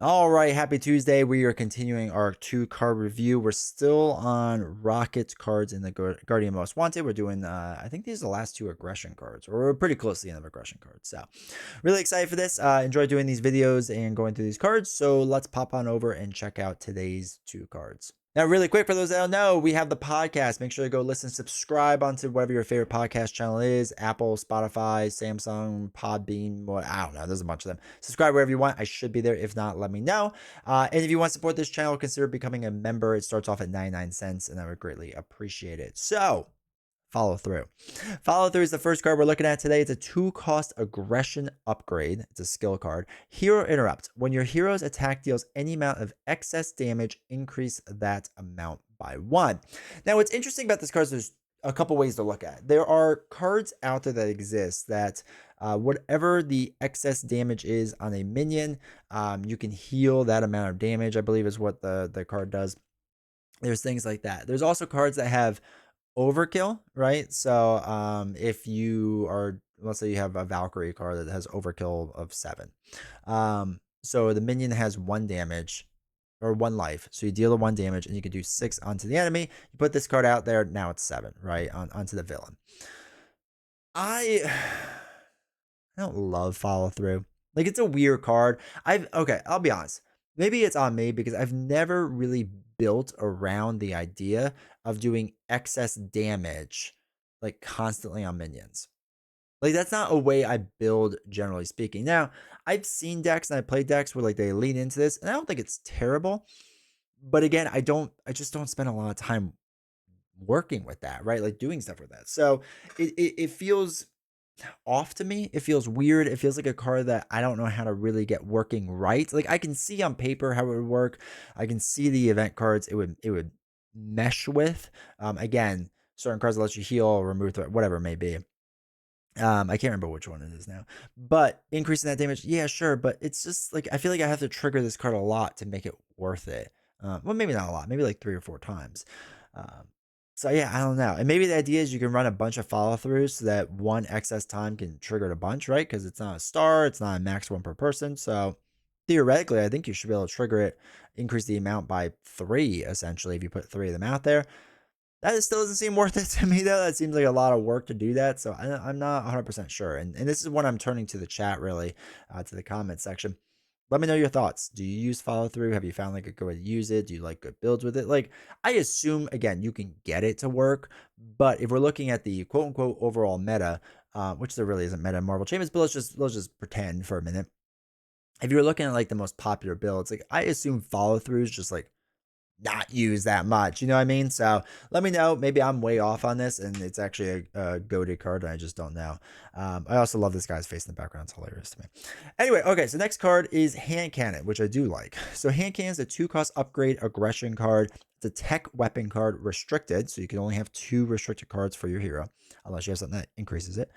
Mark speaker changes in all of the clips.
Speaker 1: All right, happy Tuesday. We are continuing our 2 card review. We're still on Rockets cards in the Guardian Most Wanted. We're doing, I think these are the last 2 aggression cards, or we're pretty close to the end of aggression cards. So, really excited for this. Enjoy doing these videos and going through these cards. So, let's pop on over and check out today's 2 cards. Now, really quick, for those that don't know, we have the podcast. Make sure to go listen, subscribe onto whatever your favorite podcast channel is: Apple, Spotify, Samsung, Podbean. What, I don't know. There's a bunch of them. Subscribe wherever you want. I should be there. If not, let me know. And if you want to support this channel, consider becoming a member. It starts off at 99 cents, and I would greatly appreciate it. So, follow through. Follow through is the first card we're looking at today. It's a 2 cost aggression upgrade. It's a skill card. Hero Interrupt. When your hero's attack deals any amount of excess damage, increase that amount by 1. Now, what's interesting about this card is there's a couple ways to look at it. There are cards out there that exist that whatever the excess damage is on a minion, you can heal that amount of damage, I believe is what the card does. There's things like that. There's also cards that have overkill, right? So if you are, let's say you have a Valkyrie card that has overkill of 7. So the minion has 1 damage or 1 life. So you deal the 1 damage and you can do 6 onto the enemy. You put this card out there, now it's 7, right? Onto the villain. I don't love follow through. Like, it's a weird card. Okay, I'll be honest. Maybe it's on me because I've never really built around the idea of doing excess damage like constantly on minions. Like, that's not a way I build, generally speaking. Now, I've seen decks and I played decks where like they lean into this, and I don't think it's terrible. But again, I just don't spend a lot of time working with that, right? Like doing stuff with that. So it feels off to me. It feels weird. It feels like a card that I don't know how to really get working right. Like, I can see on paper how it would work. I can see the event cards it would mesh with. Again, certain cards that let you heal or remove threat, whatever it may be. I can't remember which one it is now. But increasing that damage, yeah, sure. But it's just like I feel like I have to trigger this card a lot to make it worth it. Well, maybe not a lot, maybe like 3 or 4 times. Um, so yeah, I don't know. And maybe the idea is you can run a bunch of follow throughs so that 1 excess time can trigger it a bunch, right? Because it's not a star, it's not a max 1 per person. So theoretically, I think you should be able to trigger it, increase the amount by 3, essentially, if you put 3 of them out there. That still doesn't seem worth it to me, though. That seems like a lot of work to do that. So I'm not 100% sure. And this is when I'm turning to the chat, really, to the comment section. Let me know your thoughts. Do you use follow through? Have you found like a good way to use it? Do you like good builds with it? Like, I assume, again, you can get it to work. But if we're looking at the quote unquote overall meta, which there really isn't meta in Marvel Champions, but let's just pretend for a minute. If you're looking at like the most popular builds, like I assume follow through is just like not use that much. You know what I mean? So let me know. Maybe I'm way off on this and it's actually a goated card and I just don't know. I also love this guy's face in the background. It's hilarious to me. Anyway, okay, so next card is Hand Cannon, which I do like. So Hand Cannon is a 2-cost upgrade aggression card. It's a tech weapon card, restricted, so you can only have 2 restricted cards for your hero, unless you have something that increases it.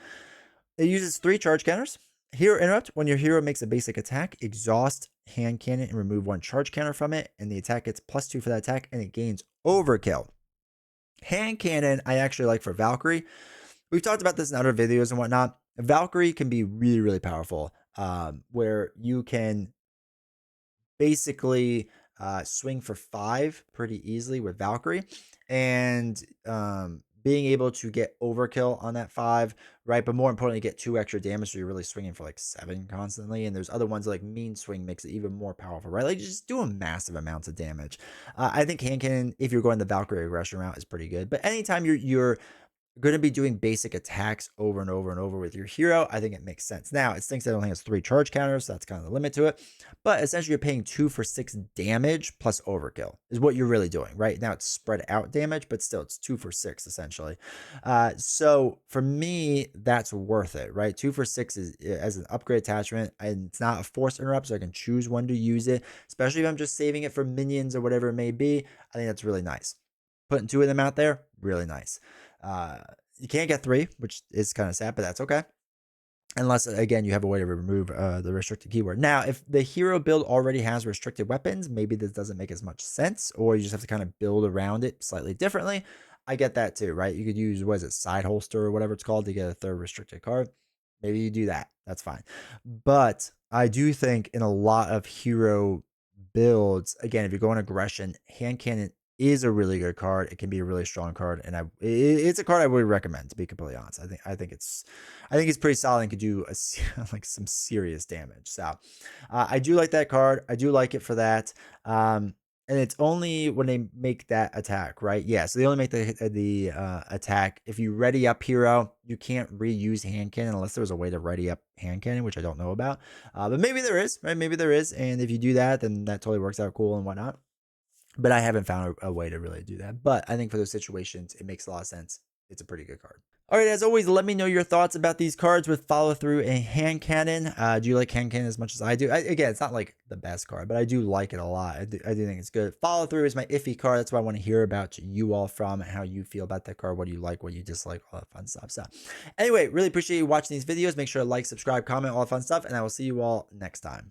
Speaker 1: It uses 3 charge counters. Hero Interrupt. When your hero makes a basic attack, exhaust Hand Cannon and remove 1 charge counter from it, and the attack gets +2 for that attack, and it gains overkill. Hand Cannon, I actually like for Valkyrie. We've talked about this in other videos and whatnot. Valkyrie can be really, really powerful, where you can basically swing for 5 pretty easily with Valkyrie, and being able to get overkill on that 5, right? But more importantly, get 2 extra damage, so you're really swinging for like 7 constantly. And there's other ones like Mean Swing makes it even more powerful, right? Like just doing massive amounts of damage. I think Hand Cannon, if you're going the Valkyrie aggression route, is pretty good. But anytime you're going to be doing basic attacks over and over and over with your hero, I think it makes sense. Now, it stinks that it only has 3 charge counters, so that's kind of the limit to it. But essentially, you're paying 2 for 6 damage plus overkill is what you're really doing, right? Now, it's spread out damage, but still, it's 2 for 6, essentially. So for me, that's worth it, right? 2 for 6 is as an upgrade attachment, and it's not a forced interrupt, so I can choose when to use it, especially if I'm just saving it for minions or whatever it may be. I think that's really nice. Putting 2 of them out there, really nice. You can't get 3, which is kind of sad, but that's okay. Unless, again, you have a way to remove the restricted keyword. Now, if the hero build already has restricted weapons, maybe this doesn't make as much sense, or you just have to kind of build around it slightly differently. I get that too, right? You could use, what is it, side holster or whatever it's called to get a 3rd restricted card. Maybe you do that. That's fine. But I do think in a lot of hero builds, again, if you're going aggression, hand cannon is a really good card. It can be a really strong card, and it's a card I would recommend, to be completely honest. I think it's pretty solid and could do like some serious damage. So I do like that card. I do like it for that. And it's only when they make that attack, right? Yeah, so they only make the attack. If you ready up hero, you can't reuse hand cannon unless there was a way to ready up hand cannon, which I don't know about. But maybe there is, right? Maybe there is. And if you do that, then that totally works out cool and whatnot. But I haven't found a way to really do that. But I think for those situations, it makes a lot of sense. It's a pretty good card. All right, as always, let me know your thoughts about these cards with follow through and hand cannon. Do you like hand cannon as much as I do? Again, it's not like the best card, but I do like it a lot. I do think it's good. Follow through is my iffy card. That's what I want to hear about you all from, how you feel about that card. What do you like? What do you dislike? All that fun stuff. So anyway, really appreciate you watching these videos. Make sure to like, subscribe, comment, all that fun stuff. And I will see you all next time.